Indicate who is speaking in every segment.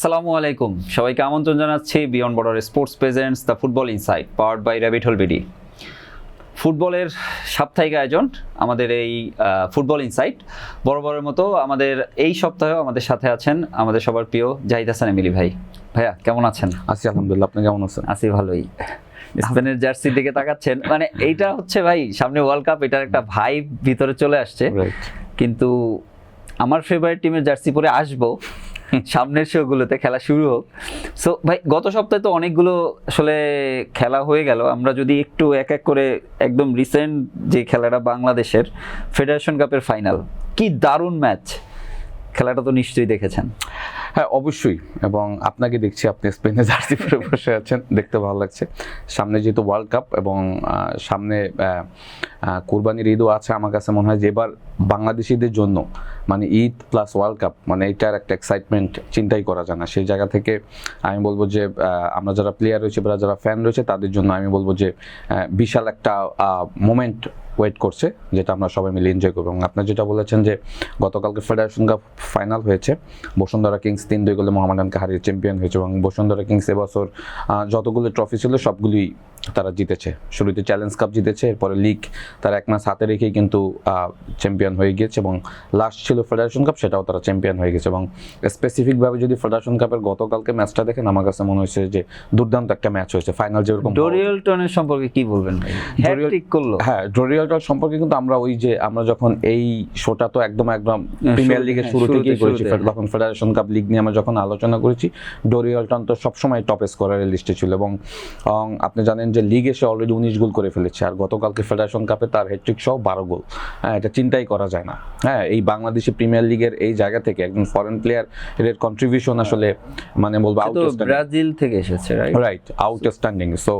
Speaker 1: আসসালামু আলাইকুম, সবাইকে আমন্ত্রণ জানাচ্ছি Beyond Border Sports presents the football insight powered by Rabbit Hole BD. ফুটবলের সাপ্তাহিক আয়োজন আমাদের এই ফুটবল ইনসাইট। বরাবরের মতো আমাদের এই সপ্তাহেও আমাদের সাথে আছেন আমাদের সবার প্রিয় জাহিদ হাসান এমিলি ভাই। ভাইয়া কেমন আছেন?
Speaker 2: আছি আলহামদুলিল্লাহ, আপনি কেমন আছেন?
Speaker 1: আছি ভালোই। স্পেনের জার্সির দিকে তাকাচ্ছেন, মানে এইটা হচ্ছে ভাই সামনে ওয়ার্ল্ড কাপ, এটার একটা ভাইব ভিতরে চলে আসছে। কিন্তু আমার ফেভারিট টিমের জার্সি পরে আসবো সামনের শোগুলোতে, খেলা শুরু হোক। সো ভাই, গত সপ্তাহে তো অনেকগুলো আসলে খেলা হয়ে গেল। আমরা যদি একটু এক এক করে একদম রিসেন্ট যে খেলাটা, বাংলাদেশের ফেডারেশন কাপের ফাইনাল, কি দারুণ ম্যাচ! খেলাটা তো নিশ্চয়ই দেখেছেন।
Speaker 2: হ্যাঁ অবশ্যই, এবং আপনাকে দেখছি আপনি স্পেনে জার্সি পরে বসে আছেন, দেখতে ভালো লাগছে। সামনে যেহেতু ওয়ার্ল্ড কাপ এবং সামনে কুরবানির ঈদও আছে, আমার কাছে মনে হয় যে এবার বাংলাদেশিদের জন্য মানে ঈদ প্লাস ওয়ার্ল্ড কাপ, মানে এটার একটা এক্সাইটমেন্ট চিন্তাই করা যায় না। সেই জায়গা থেকে আমি বলবো যে আমরা যারা প্লেয়ার রয়েছে বা যারা ফ্যান রয়েছে তাদের জন্য আমি বলবো যে বিশাল একটা মোমেন্ট ওয়েট করছে, যেটা আমরা সবাই মিলে এনজয় করবো। এবং আপনার যেটা বলেছেন যে গতকালকে ফেডারেশন কাপ ফাইনাল হয়েছে, বসুন্ধরা কিংস 3-2 গোলে মোহামেডানকে হারিয়ে চ্যাম্পিয়ন হয়েছে। এবং বসুন্ধরা কিংস এবছর যতগুলো ট্রফি ছিল সবগুলোই তারা জিতেছে। শুরুতে চ্যালেঞ্জ কাপ জিতেছে, এরপরে লিগ তারা এক ম্যাচ হাতে রেখেই কিন্তু চ্যাম্পিয়ন হয়ে গিয়েছে, এবং লাস্ট ছিল ফেডারেশন কাপ, সেটাও তারা চ্যাম্পিয়ন হয়ে গেছে। এবং স্পেসিফিকভাবে যদি ফেডারেশন কাপের গতকালকে ম্যাচটা দেখেন, আমার কাছে মনে হয়েছে যে দুর্দান্ত একটা ম্যাচ হয়েছে। ফাইনাল যেরকম
Speaker 1: ডোরিয়েলটনের সম্পর্কে কি বলবেন ভাই? হ্যাটট্রিক করলো।
Speaker 2: হ্যাঁ, ডোরিয়েলটন সম্পর্কে কিন্তু আমরা ওই যে আমরা যখন এই শোটা তো একদম প্রিমিয়ার লিগের শুরু থেকেই করেছি, তখন ফেডারেশন কাপ লিগ নিয়ে আমরা যখন আলোচনা করেছি, ডোরিয়েলটন তো সবসময় টপ স্কোরারের লিস্টে ছিল। এবং আপনি জানেন যে লিগ এসে অলরেডি 19 গোল করে ফেলেছে, আর গতকালকে ফেডারেশন কাপে তার হ্যাটট্রিক সহ 12 গোল। হ্যাঁ, এটা চিন্তাই করা যায় না। হ্যাঁ, এই বাংলাদেশি প্রিমিয়ার লিগের এই জায়গা থেকে একজন ফরেন প্লেয়ার এর কন্ট্রিবিউশন আসলে মানে বলবো
Speaker 1: ব্রাজিল থেকে এসেছে,
Speaker 2: রাইট, আউটস্ট্যান্ডিং। সো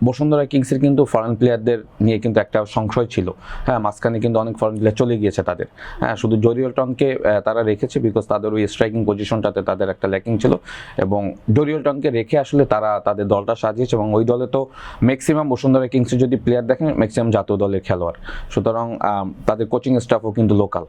Speaker 2: বসুন্ধরা কিংসের কিন্তু ফরেন প্লেয়ারদের নিয়ে কিন্তু একটা সংশয় ছিল। হ্যাঁ, মাঝখানে কিন্তু অনেক ফরেন প্লেয়ার চলে গিয়েছে তাদের। হ্যাঁ, শুধু ডোরিয়েলটনকে তারা রেখেছে বিকজ তাদের ওই স্ট্রাইকিং পজিশনটাতে তাদের একটা ল্যাকিং ছিল, এবং ডোরিয়েলটনকে রেখে আসলে তারা তাদের দলটা সাজিয়েছে। এবং ওই দলে তো ম্যাক্সিমাম বসুন্ধরা কিংসের যদি প্লেয়ার দেখেন, ম্যাক্সিমাম জাতীয় দলের খেলোয়াড়, সুতরাং তাদের কোচিং স্টাফও কিন্তু লোকাল।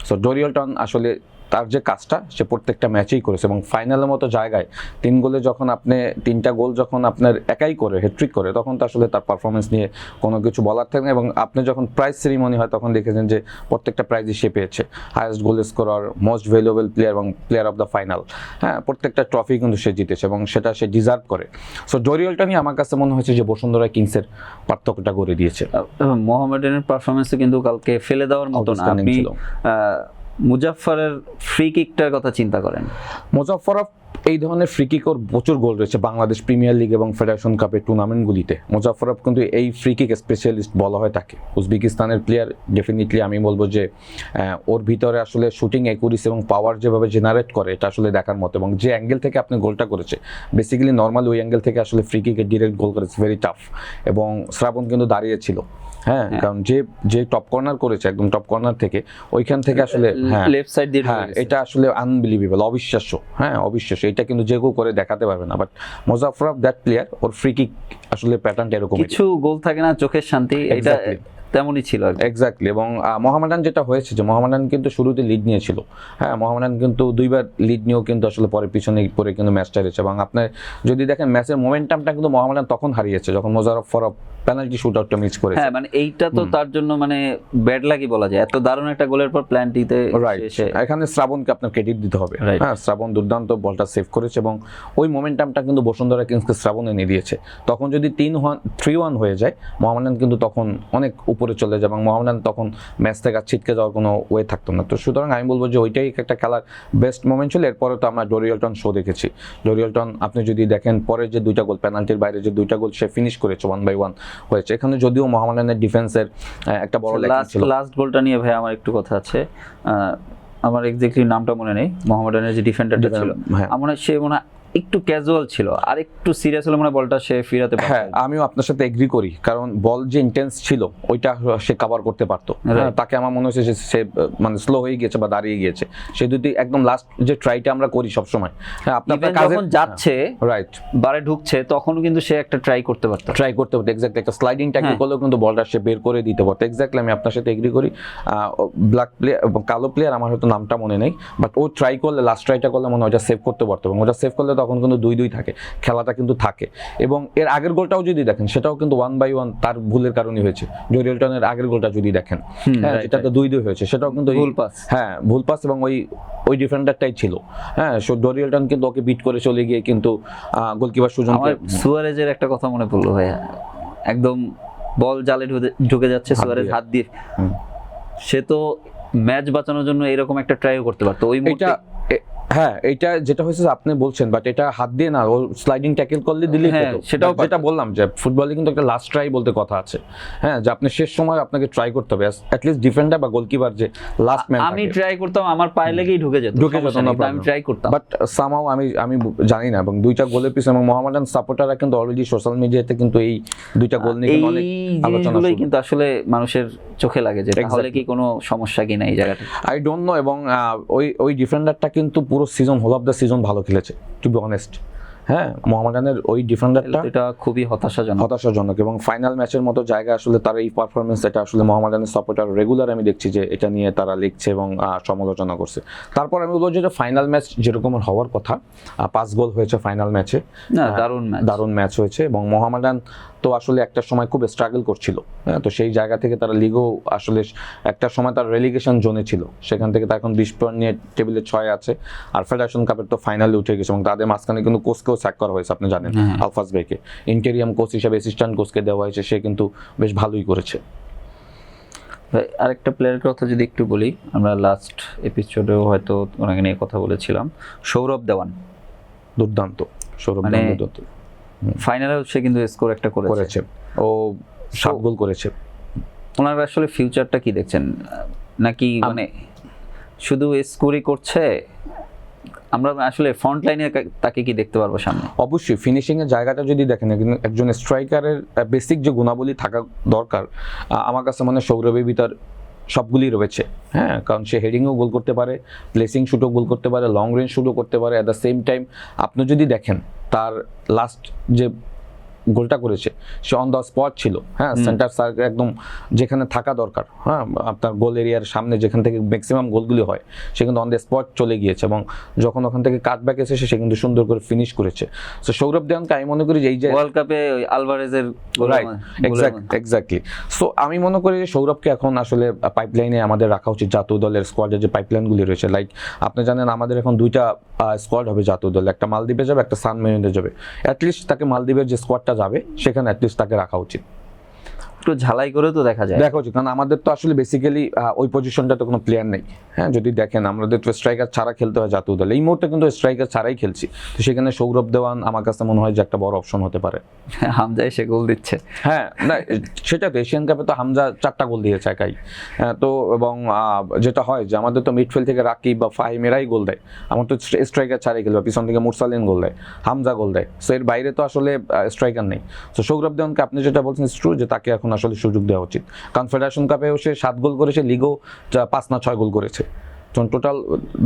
Speaker 2: সো ডোরিয়েলটন আসলে তার যে কাজটা সে প্রত্যেকটা ম্যাচেই করেছে, এবং ফাইনালের মতো জায়গায় 3 গোলে যখন আপনি 3টা গোল যখন আপনার একাই করে হ্যাট্রিক করে, তখন তো আসলে তার পারফরমেন্স নিয়ে কোনো কিছু বলার থাকে না। এবং আপনি যখন প্রাইজ সেরিমনি হয় তখন দেখেছেন যে প্রত্যেকটা প্রাইজই সে পেয়েছে, highest goal scorer, most valuable player এবং প্লেয়ার অফ দ্য ফাইনাল। হ্যাঁ, প্রত্যেকটা ট্রফি কিন্তু সে জিতেছে এবং সেটা সে ডিজার্ভ করে। সো ডোরিয়েলটনই আমার কাছে মনে হয়েছে যে বসুন্ধরা কিংসের পার্থক্যটা করে দিয়েছে।
Speaker 1: মোহামেডানের পারফরমেন্সও কিন্তু কালকে ফেলে দেওয়ার মতো না। আপনি মুজাফফরের ফ্রি কিকটার কথা চিন্তা করেন,
Speaker 2: মুজাফফরভ এই ধরনের ফ্রি কিক ওর প্রচুর গোল রয়েছে বাংলাদেশ প্রিমিয়ার লিগ এবং ফেডারেশন কাপের টুর্নামেন্টগুলিতে। মুজাফফরভ কিন্তু এই ফ্রি কিক স্পেশালিস্ট বলা হয় তাকে। উজবেকিস্তানের প্লেয়ার, ডেফিনেটলি আমি বলবো যে ওর ভিতরে আসলে শুটিং অ্যাকুরেসি এবং পাওয়ার যেভাবে জেনারেট করে, এটা আসলে দেখার মতো। এবং যে অ্যাঙ্গেল থেকে আপনি গোলটা করেছে, বেসিক্যালি নর্মাল ওই অ্যাঙ্গেল থেকে আসলে ফ্রি কিকের ডিরেক্ট গোল করেছে, ভেরি টাফ। এবং শ্রাবণ কিন্তু দাঁড়িয়েছিল। হ্যাঁ, কারণ যে টপ কর্নার করেছে, একদম টপ কর্নার থেকে, ওইখান থেকে আসলে
Speaker 1: লেফট সাইড দিয়ে,
Speaker 2: হ্যাঁ, এটা আসলে আনবিলিভেবল, অবিশ্বাস্য। হ্যাঁ, অবিশ্বাস্য, এটা কিন্তু যে কেউ করে দেখাতে পারবে না। বাট মুজাফফরভ দ্যাট প্লেয়ার, ওর ফ্রি কিক আসলে প্যাটার্নটা এরকম।
Speaker 1: কিছু গোল থাকে না চোখের শান্তি, এটা তেমনই ছিল
Speaker 2: এক্স্যাক্টলি। এবং মোহামেডান যেটা হয়েছে যে মোহামেডান কিন্তু শুরুতে লিড নিয়েছিল। হ্যাঁ, মোহামেডান কিন্তু 2বার লিড নিয়েও কিন্তু আসলে পরে পিছনে পরে কিন্তু ম্যাচটা হেরেছে। এবং আপনার যদি দেখেন ম্যাচের মোমেন্টামটা কিন্তু মোহামেডান তখন হারিয়েছে যখন মুজাফফরভ পেনাল্টি শুট আউটটা মিস করেছে।
Speaker 1: হ্যাঁ, মানে এইটা তো তার জন্য মানে ব্যাড লাগি বলা যায়, এত দারুণ একটা গোলের পর প্ল্যানটিতে।
Speaker 2: রাইট, এখানে শ্রাবণকে আপনার ক্রেডিট দিতে হবে। হ্যাঁ, শ্রাবণ দুর্দান্ত বলটা সেভ করেছে, এবং ওই মোমেন্টামটা কিন্তু বসুন্ধরা কিংসকে শ্রাবণ এনে দিয়েছে। তখন যদি 3-1 হয়ে যায়, মোহামেডান কিন্তু তখন অনেক উপরে চলে যায়, এবং মোহামেডান তখন ম্যাচ থেকে ছিটকে যাওয়ার কোনো ওয়ে থাকতো না। তো সুতরাং আমি বলবো যে ওইটাই একটা খেলার বেস্ট মোমেন্ট ছিল। এরপরে তো আমরা ডোরিয়েলটন শো দেখেছি। ডোরিয়েলটন আপনি যদি দেখেন পরে যে 2টা গোল, পেনাল্টির বাইরে যে 2টা গোল সে ফিনিশ করেছে 1-1 হয়েছে। এখানে যদিও মোহামেডানের ডিফেন্সের একটা বড় ল্যাকিং ছিল।
Speaker 1: লাস্ট গোলটা নিয়ে ভাই আমার একটু কথা আছে, আমার এক্স্যাক্টলি নামটা মনে নেই। মোহামেডানের যে ডিফেন্ডারটা ছিল, আমার সে মনে একটু ক্যাজুয়াল ছিল, আর একটু সিরিয়াস হলে মনে হয় বলটা সে ফিরাতে পারত।
Speaker 2: হ্যাঁ, আমিও আপনার সাথে এগ্রি করি, কারণ বল যে ইন্টেন্স ছিল ওইটা সে কভার করতে পারতো। হ্যাঁ, তাকে আমার মনে হচ্ছে যে সে মানে স্লো হয়ে গিয়েছে বা দাঁড়িয়ে গিয়েছে। সে যদি একদম লাস্ট যে ট্রাইটা আমরা করি সবসময়, হ্যাঁ আপনার
Speaker 1: Even
Speaker 2: কাজে
Speaker 1: যখন যাচ্ছে
Speaker 2: রাইট
Speaker 1: বারে ঢুকছে তখনও কিন্তু সে একটা ট্রাই করতে পারতো।
Speaker 2: ট্রাই করতে পারতো, এক্স্যাক্টলি একটা স্লাইডিং ট্যাকল করলেও কিন্তু বলটা সে বের করে দিতে পারতো। এক্স্যাক্টলি আমি আপনার সাথে এগ্রি করি। ব্ল্যাক প্লেয়ার এবং কালো প্লেয়ার আমার হয়তো নামটা মনে নেই, বাট ও ট্রাই করলে লাস্ট ট্রাইটা করলে মনে হয় ওটা সেভ করতে পারতো, এবং ওটা সেভ করলে তখন কিন্তু 2-2 থাকে, খেলাটা কিন্তু থাকে। এবং এর আগের গোলটাও যদি দেখেন সেটাও কিন্তু 1-1 তার ভুলের কারণে হয়েছে। জরিয়েলটনের আগের গোলটা যদি দেখেন, হ্যাঁ যেটাতে 2-2 হয়েছে, সেটাও কিন্তু
Speaker 1: ভুল পাস।
Speaker 2: হ্যাঁ ভুল পাস, এবং ওই ডিফেন্ডারটাই ছিল। হ্যাঁ, জরিয়েলটন কিন্তু ওকে বিট করে চলে গিয়ে কিন্তু গোলকিপার সুজন
Speaker 1: আমার সুয়ারেজের একটা কথা মনে পড়লো ভাইয়া, একদম বল জালে ঢুকে যাচ্ছে, সুয়ারেজ হাত দিয়ে, সে তো ম্যাচ বাঁচানোর জন্য এরকম একটা ট্রাইও করতে পারতো ওই মুহূর্তে।
Speaker 2: হ্যাঁ, এটা যেটা হয়েছে আপনি বলছেন, বাট এটা হাত দিয়ে না, ও স্লাইডিং ট্যাকল করলে দিলেই হতো। সেটাও যেটা বললাম যে ফুটবলে কিন্তু একটা লাস্ট ট্রাই বলতে কথা আছে। হ্যাঁ, যে আপনি শেষ সময় আপনাকে ট্রাই করতে হবে, অ্যাট লিস্ট ডিফেন্ডার বা গোলকিপার যে লাস্ট ম্যান।
Speaker 1: আমি ট্রাই করতাম, আমার পায়ে লেগেই ঢুকে যেত না, আমি ট্রাই করতাম,
Speaker 2: বাট সামহাউ আমি জানি না। এবং দুইটা গোলের পিছনে এবং মোহামেডান সাপোর্টাররা কিন্তু অলরেডি সোশ্যাল মিডিয়াতে কিন্তু এই দুইটা গোল নিয়ে অনেক আলোচনা শুরু।
Speaker 1: কিন্তু আসলে মানুষের চোখে লাগে যে তাহলে কি কোনো সমস্যা কিনা এই জায়গাটা,
Speaker 2: আই ডোন্ট নো। এবং ওই ডিফেন্ডারটা কিন্তু পুরো season, whole of the season ভালো খেলেছে, টু বি অনেস্ট। হ্যাঁ, মোহামেডানের ওই ডিফেন্ডারটা
Speaker 1: এটা খুবই হতাশাজনক।
Speaker 2: এবং ফাইনাল ম্যাচের মতো জায়গা আসলে তার এই পারফরমেন্স, এটা আসলে মোহামেডানের সাপোর্টার রেগুলার আমি দেখছি যে এটা নিয়ে তারা লিখছে এবং সমালোচনা করছে। তারপর আমি বলবো যে ফাইনাল ম্যাচ যেরকম হওয়ার কথা, 5 গোল হয়েছে ফাইনাল ম্যাচে, দারুণ ম্যাচ হয়েছে। এবং মোহামেডান তো আসলে একটা সময় খুব স্ট্রাগল করছিল, হ্যাঁ, তো সেই জায়গা থেকে তারা লিগও আসলে একটা সময় তার রেলিগেশন জোনে ছিল, সেখান থেকে তার এখন 20 পয়েন্ট নিয়ে টেবিলে 6 আছে। আর ফেডারেশন কাপের তো ফাইনালে উঠে গেছে, এবং তাদের মাঝখানে কিন্তু কোচকেও স্যাক করা হয়েছে, আপনি জানেন, আলফাজ বেকে ইন্টেরিয়াম কোচ হিসেবে অ্যাসিস্ট্যান্ট কোচকে দেওয়া হয়েছে, সে কিন্তু বেশ ভালোই করেছে।
Speaker 1: আরেকটা প্লেয়ারের কথা যদি একটু বলি, আমরা লাস্ট এপিসোডেও হয়তো ওনাকে নিয়ে কথা বলেছিলাম, সৌরভ দেওয়ান।
Speaker 2: দুর্দান্ত সৌরভ, দুর্দান্ত।
Speaker 1: ফাইনালে সে কিন্তু স্কোর একটা করেছে,
Speaker 2: ও 7 গোল করেছে।
Speaker 1: ওনার আসলে ফিউচারটা কি দেখছেন, নাকি মানে শুধু স্কোরই করছে? আমরা আসলে ফ্রন্ট লাইনে তাকে কি দেখতে পারবো সামনে?
Speaker 2: অবশ্যই ফিনিশিং এর জায়গাটা যদি দেখেন, একজন স্ট্রাইকারের বেসিক যে গুণাবলী থাকা দরকার, আমার কাছে মনে হয় সৌরভের ভিতর সবগুলি রয়েছে। হ্যাঁ, কারণ সে হেডিংও গোল করতে পারে, প্লেসিং শুটও গোল করতে পারে, লং রেঞ্জ শুটও করতে পারে। অ্যাট দ্য সেম টাইম আপনি যদি দেখেন তার লাস্ট যে গোলটা করেছে, সে অন দ্য স্পট ছিল। হ্যাঁ, সেন্টার সার্কেল একদম যেখানে থাকা দরকার, হ্যাঁ আপনার গোল এরিয়ার সামনে যেখান থেকে ম্যাক্সিমাম গোলগুলি হয়, সে কিন্তু অন দ্য স্পট চলে গিয়েছে, এবং যখন ওখান থেকে কাটব্যাক এসেছে সে কিন্তু সুন্দর করে ফিনিশ করেছে। সো সৌরভ দেওয়ানকে আমি মনে করি যে এই যে
Speaker 1: ওয়ার্ল্ড কাপে আলভারেজের
Speaker 2: এক্স্যাক্টলি। সো আমি মনে করি যে সৌরভকে এখন আসলে পাইপলাইনে আমাদের রাখা উচিত। জাতীয় দলের স্কোয়াডের যে পাইপলাইনগুলি রয়েছে, লাইক আপনি জানেন আমাদের এখন 2টা স্কোয়াড হবে জাতীয় দলে, একটা মালদ্বীপে যাবে, একটা সান মেরিনে যাবে। অ্যাটলিস্ট তাকে মালদ্বীপের যে স্কোয়াডটা যাবে সেখানে অ্যাটলিস্ট তাকে রাখা উচিত,
Speaker 1: একটু ঝালাই করে তো দেখা
Speaker 2: উচিত। কারণ আমাদের তো আসলে বেসিক্যালি ওই পজিশনটা তো কোনো প্লেয়ার নেই। হ্যাঁ, যদি দেখেন আমাদের তো স্ট্রাইকার ছাড়া খেলতে হয় জাতীয় দলে, এই মুহূর্তে কিন্তু স্ট্রাইকার ছাড়াই খেলছি, তো সেখানে সৌরভ দেওয়ান আমার কাছে মনে হয় যে একটা বড় অপশন হতে পারে।
Speaker 1: হামজা এসে গোল দিচ্ছে,
Speaker 2: হ্যাঁ না সেটা তো এশিয়ান কাপে তো হামজা 4টা গোল দিয়েছে একাই। তো এবং যেটা হয় যে আমাদের তো মিডফিল্ড থেকে রাকিব বা ফাহিম এরাই গোল দেয়, আমার তো স্ট্রাইকার ছাড়াই খেলবে, পিছন থেকে মুরসালিন গোল দেয়, হামজা গোল দেয়, সো এর বাইরে তো আসলে স্ট্রাইকার নেই। তো সৌরভ দেওয়ানকে আপনি যেটা বলছেন ট্রু, যে তাকে এখন আসলে সুযোগ দেওয়া উচিত। কারণ ফেডারেশন কাপেও সে 7 গোল করেছে, লিগও 5 না 6 গোল করেছে, টোটাল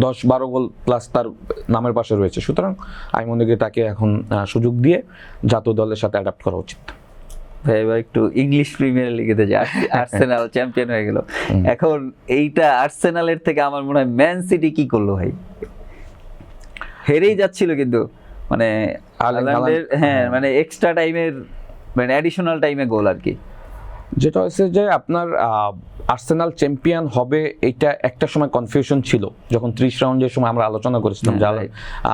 Speaker 2: 10-12 গোল প্লাস তার নামের পাশে রয়েছে। সুতরাং আমি মনে করি তাকে এখন সুযোগ দিয়ে জাতীয় দলের সাথে অ্যাডাপ্ট করা উচিত।
Speaker 1: ভাই এবার একটু ইংলিশ প্রিমিয়ার লিগেতে যে আর্সেনাল চ্যাম্পিয়ন হয়ে গেল, এখন এইটা আর্সেনালের থেকে আমার মনে হয় ম্যান সিটি কি করলো ভাই, হেরেই যাচ্ছিল কিন্তু মানে হ্যাঁ মানে এক্সট্রা টাইমের মানে অ্যাডিশনাল টাইমে গোল আর কি।
Speaker 2: যেটা হচ্ছে যে আপনার আর্সেনাল চ্যাম্পিয়ন হবে এটা একটা সময় কনফিউশন ছিল, যখন 30 রাউন্ডের সময় আমরা আলোচনা করেছিলাম যে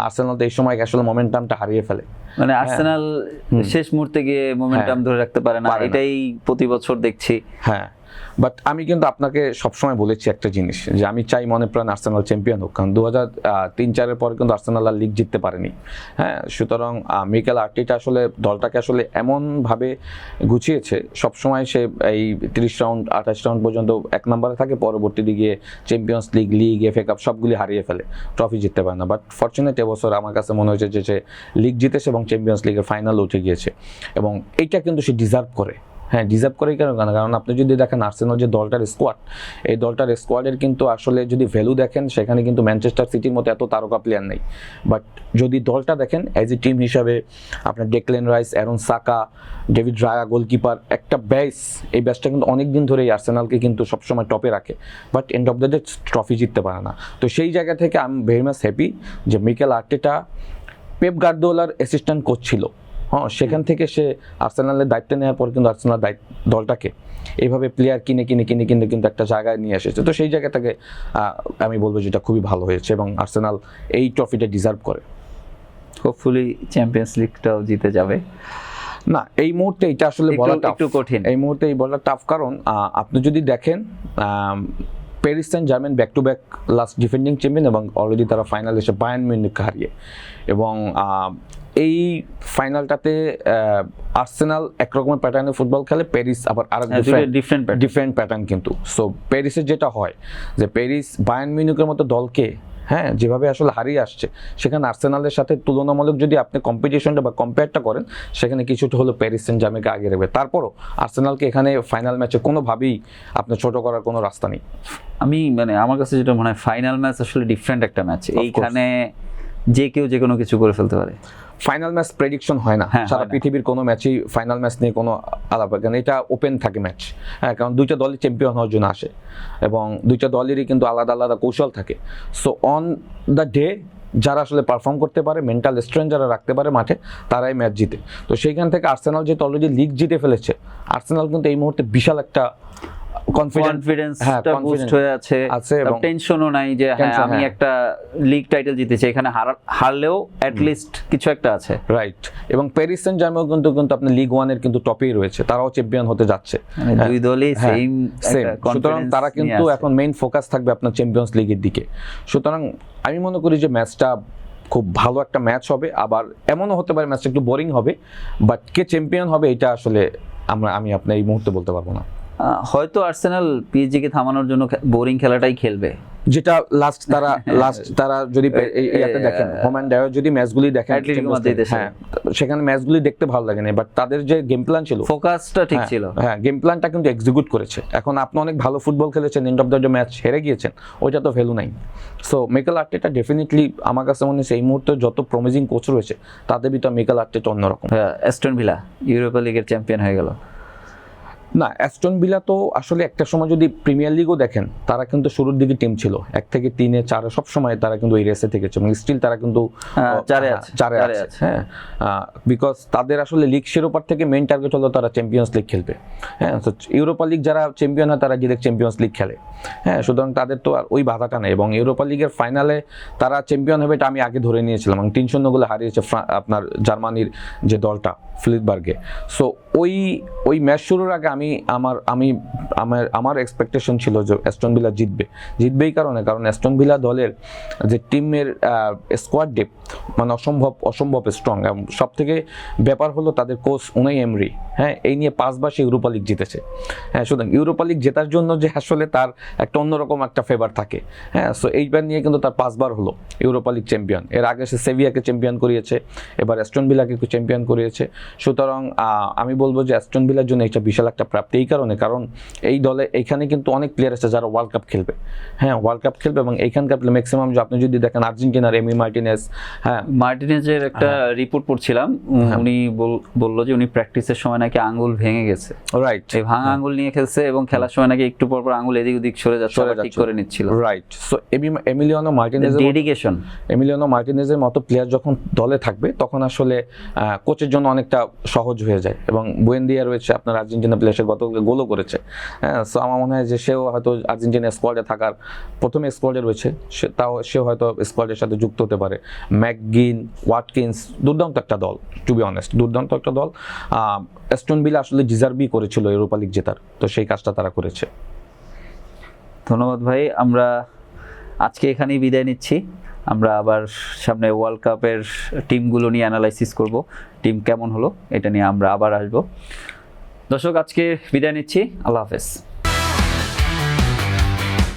Speaker 2: আর্সেনাল তো এই সময় আসলে মোমেন্টামটা হারিয়ে ফেলে,
Speaker 1: মানে আর্সেনাল শেষ মুহূর্তে গিয়ে মোমেন্টাম ধরে রাখতে পারে না, এটাই প্রতি বছর দেখছি।
Speaker 2: হ্যাঁ, বাট আমি কিন্তু আপনাকে সবসময় বলেছি একটা জিনিস, যে আমি চাই মনে প্রাণ আর্সেনাল চ্যাম্পিয়ন হোক, কারণ 2003-04 পরে কিন্তু আর্সেনাল আর লিগ জিততে পারেনি। হ্যাঁ, সুতরাং মিকেল আর্টেটা আসলে দলটাকে আসলে এমনভাবে গুছিয়েছে, সবসময় সে এই 30 রাউন্ড 28 রাউন্ড পর্যন্ত 1 নম্বরে থাকে, পরবর্তী দিকে চ্যাম্পিয়ন্স লিগ, FA কাপ সবগুলি হারিয়ে ফেলে, ট্রফি জিততে পারে না। বাট ফরচুনেট এবছর আমার কাছে মনে হয়েছে যে সে লিগ জিতেছে এবং চ্যাম্পিয়ন্স লিগের ফাইনাল উঠে গিয়েছে, এবং এইটা কিন্তু সে ডিজার্ভ করে। হ্যাঁ, ডিজার্ভ করেই কারণ আপনি যদি দেখেন আর্সেনাল যে দলটার স্কোয়াড, এই দলটার স্কোয়াডের কিন্তু আসলে যদি ভ্যালু দেখেন, সেখানে কিন্তু ম্যানচেস্টার সিটির মতো এত তারকা প্লেয়ার নেই। বাট যদি দলটা দেখেন অ্যাজ এ টিম হিসাবে, আপনার ডেকলেন রাইস, অ্যারন সাকা, ডেভিড রায়া গোলকিপার, একটা ব্যাস, এই ব্যাসটা কিন্তু অনেক দিন ধরেই আর্সেনালকে কিন্তু সবসময় টপে রাখে, but end of the day trophy জিততে পারে না। তো সেই জায়গা থেকে আমি ভেরি মাচ হ্যাপি যে মিকেল আর্টেটা পেপ গার্দিওলার অ্যাসিস্ট্যান্ট কোচ ছিল। হ্যাঁ, সেখান থেকে সে আর্সেনালের দায়িত্ব নেওয়ার পর কিন্তু আর্সেনাল দলটাকে এইভাবে প্লেয়ার কিনে কিন্তু একটা জায়গায় নিয়ে এসেছে। তো সেই জায়গা থেকে আমি বলবো যেটা খুবই ভালো হয়েছে, এবং আর্সেনাল এই ট্রফিটা ডিজার্ভ করে।
Speaker 1: হোপফুলি চ্যাম্পিয়ন্স লিগটাও জিতে যাবে।
Speaker 2: না, এই মুহূর্তে এটা আসলে বলা
Speaker 1: একটু কঠিন,
Speaker 2: এই মুহূর্তে এই বলা টাফ, কারণ আপনি যদি দেখেন Paris Saint Germain back to back last defending champion, এবং অলরেডি তারা ফাইনাল এসে বায়ার্ন মিউনিখকে হারিয়ে, এবং এই ফাইনালটাতে আর্সেনাল একরকমের প্যাটার্নে ফুটবল খেলে, প্যারিস আবার আরেক ডিফারেন্ট প্যাটার্ন কিন্তু। সো প্যারিসের যেটা হয় যে প্যারিস বায়ার্ন মিউনিখের মতো দলকে হ্যাঁ যেভাবে আসলে হারিয়ে আসছে, সেখানে আর্সেনালের সাথে তুলনামূলক যদি আপনি কম্পিটিশনটা বা কম্পেয়ারটা করেন, সেখানে কিছুটা হলো প্যারিস সেন্ট জার্মেনকে আগে রাখবে। তারপরও আর্সেনালকে এখানে ফাইনাল ম্যাচে কোনোভাবেই আপনার ছোট করার কোনো রাস্তা নেই।
Speaker 1: আমার কাছে যেটা মনে হয়, ফাইনাল ম্যাচ আসলে ডিফারেন্ট একটা ম্যাচ, এইখানে যে কেউ যে কোনো কিছু করে ফেলতে পারে।
Speaker 2: ফাইনাল ম্যাচ প্রেডিকশন হয় না, সারা পৃথিবীর কোনো ম্যাচই ফাইনাল ম্যাচ নিয়ে কোনো আলাদা, কারণ এটা ওপেন থাকে ম্যাচ। হ্যাঁ, কারণ দুইটা দলই চ্যাম্পিয়ন হওয়ার জন্য আসে, এবং দুইটা দলেরই কিন্তু আলাদা আলাদা কৌশল থাকে। সো অন দ্য ডে যারা আসলে পারফর্ম করতে পারে, মেন্টাল স্ট্রেংথ যারা রাখতে পারে মাঠে, তারাই ম্যাচ জিতে। তো সেইখান থেকে আর্সেনাল যেহেতু অলরেডি লিগ জিতে ফেলেছে, আর্সেনাল কিন্তু এই মুহূর্তে বিশাল একটা
Speaker 1: কনফিডেন্সটা বুস্ট হয়ে আছে, এবং টেনশনও নাই যে হ্যাঁ আমি একটা লিগ টাইটেল জিতেছি, এখানে হারলেও অ্যাট লিস্ট কিছু একটা আছে।
Speaker 2: রাইট, এবং প্যারিস সেন্ট জার্মেন কিন্তু আপনার লিগ 1 এর কিন্তু টপেই রয়েছে, তারাও চ্যাম্পিয়ন হতে যাচ্ছে,
Speaker 1: দুই দলই সেম।
Speaker 2: সুতরাং তারা কিন্তু এখন মেইন ফোকাস থাকবে আপনার চ্যাম্পিয়ন্স লিগের দিকে। সুতরাং আমি মনে করি যে ম্যাচটা খুব ভালো একটা ম্যাচ হবে। আবার এমনও হতে পারে ম্যাচটা একটু বোরিং হবে, বাট কে চ্যাম্পিয়ন হবে এটা আসলে আমি আপনার এই মুহূর্তে বলতে পারবো না।
Speaker 1: হয়তো আর্সেনাল পিএসজি কে থামানোর জন্য বোরিং খেলাটাই খেলবে,
Speaker 2: যেটা লাস্ট তারা যদি ইয়াতে দেখেন, হোম অ্যান্ড অ্যাওয়ে যদি ম্যাচগুলি দেখেন, হ্যাঁ সেখানে ম্যাচগুলি দেখতে ভালো লাগে না, বাট তাদের যে গেম প্ল্যান ছিল,
Speaker 1: ফোকাসটা ঠিক ছিল,
Speaker 2: হ্যাঁ গেম প্ল্যানটা কিন্তু এক্সিকিউট করেছে। এখন আপনি অনেক ভালো ফুটবল খেলেছেন, and of the day match হেরে গিয়েছেন, ওইটা তো ভ্যালু নাই। সো মিকেল আর্টেটা ডেফিনেটলি আমার কাছে মনে হচ্ছে এই মুহূর্তে যত প্রমিজিং কোচ রয়েছে তাদের ভিতর মিকেল আর্টেটা অন্যরকম।
Speaker 1: অ্যাস্টন ভিলা ইউরোপা লিগের চ্যাম্পিয়ন হয়ে গেল।
Speaker 2: না, অ্যাস্টন ভিলা তো আসলে একটা সময় যদি প্রিমিয়ার লিগও দেখেন, তারা কিন্তু শুরুর দিকে টিম ছিল 1 থেকে 3-এ 4-এ, সব সময় তারা কিন্তু এই রেসে থেকেছে, এবং স্টিল তারা কিন্তু
Speaker 1: 4-এ আছে।
Speaker 2: হ্যাঁ, বিকজ তাদের আসলে লিগ শিরোপার থেকে মেইন টার্গেট হলো তারা চ্যাম্পিয়ন্স লিগ খেলবে। হ্যাঁ, তো ইউরোপা লিগ যারা চ্যাম্পিয়ন হয় তারা ডিরেক্ট চ্যাম্পিয়ন্স লিগ খেলে। হ্যাঁ, সুতরাং তাদের তো আর ওই বাধাটা নেই, এবং ইউরোপা লিগের ফাইনালে তারা চ্যাম্পিয়ন হবে এটা আমি আগে ধরে নিয়েছিলাম, এবং 3-0 গোলে হারিয়েছে আপনার জার্মানির যে দলটা ফ্লিটবার্গে। সো ওই ম্যাচ শুরুর আগে আমার এক্সপেকটেশন ছিল যে অ্যাস্টন ভিলা জিতবেই, কারণ অ্যাস্টন ভিলা দলের যে টিমের স্কোয়াড ডেপথ মানে অসম্ভব স্ট্রং, এবং সব থেকে ব্যাপার হলো তাদের কোচ উনাই এমরি, হ্যাঁ এই নিয়ে 5 বার সে ইউরোপা লিগ জিতেছে। হ্যাঁ, সুতরাং ইউরোপা লিগ জেতার জন্য যে আসলে তার একটা অন্যরকম একটা ফেভার থাকে। হ্যাঁ, সো এইবার নিয়ে কিন্তু তার 5 বার হলো ইউরোপা লিগ চ্যাম্পিয়ন। এর আগে সে সেভিয়াকে চ্যাম্পিয়ন করিয়েছে, এবার অ্যাস্টন ভিলাকে চ্যাম্পিয়ন করিয়েছে। সুতরাং আমি বলবো যে অ্যাস্টন ভিলার জন্য এটা বিশাল একটা প্রাপ্তি, এই কারণ এই দলে এইখানে কিন্তু অনেক প্লেয়ার আছে যারা ওয়ার্ল্ড কাপ খেলবে। হ্যাঁ, ওয়ার্ল্ড কাপ খেলবে, এবং এইখানকার ম্যাক্সিমাম আপনি যদি দেখেন আর্জেন্টিনার এমি
Speaker 1: মার্টিনেজের একটা রিপোর্ট পড়ছিলাম, উনি বললো যে উনি প্র্যাকটিসের সময় নাকি আঙ্গুল ভেঙে গেছে।
Speaker 2: রাইট,
Speaker 1: এই ভাঙা আঙ্গুল নিয়ে খেলছে, এবং খেলার সময় নাকি একটু পর আঙ্গুল এদিক ওদিক সরে যাচ্ছে, ঠিক করে নিচ্ছিল।
Speaker 2: রাইট, সো এমিলিয়ানো মার্টিনেজের মতো প্লেয়ার যখন দলে থাকবে, তখন আসলে কোচের জন্য অনেকটা অনেকটা সহজ হয়ে যায়। এবং বুয়েন্দিয়া রয়েছে আপনার আর্জেন্টিনা প্লেয়ার, সে গতকাল গোলও করেছে। হ্যাঁ, সো আমার মনে হয় যে সেও হয়তো আর্জেন্টিনা স্কোয়াডে থাকার প্রথমে স্কোয়াডে রয়েছে, সেও হয়তো স্কোয়াডের সাথে যুক্ত হতে পারে। ম্যাকগিন, ওয়াটকিন্স, দুর্দান্ত একটা দল, টু বি অনেস্ট, দুর্দান্ত একটা দল। অ্যাস্টন ভিলা আসলে ডিজার্ভই করেছিল ইউরোপা লিগ জেতার, তো সেই কাজটা তারা করেছে।
Speaker 1: ধন্যবাদ ভাই, আমরা আজকে এখানেই বিদায় নিচ্ছি। আমরা আবার সামনে ওয়ার্ল্ড কাপের টিমগুলো নিয়ে অ্যানালাইসিস করব, টিম কেমন হলো এটা নিয়ে আমরা আবার আসবো। দর্শক, আজকে বিদায় নিচ্ছি, আল্লাহ হাফেজ।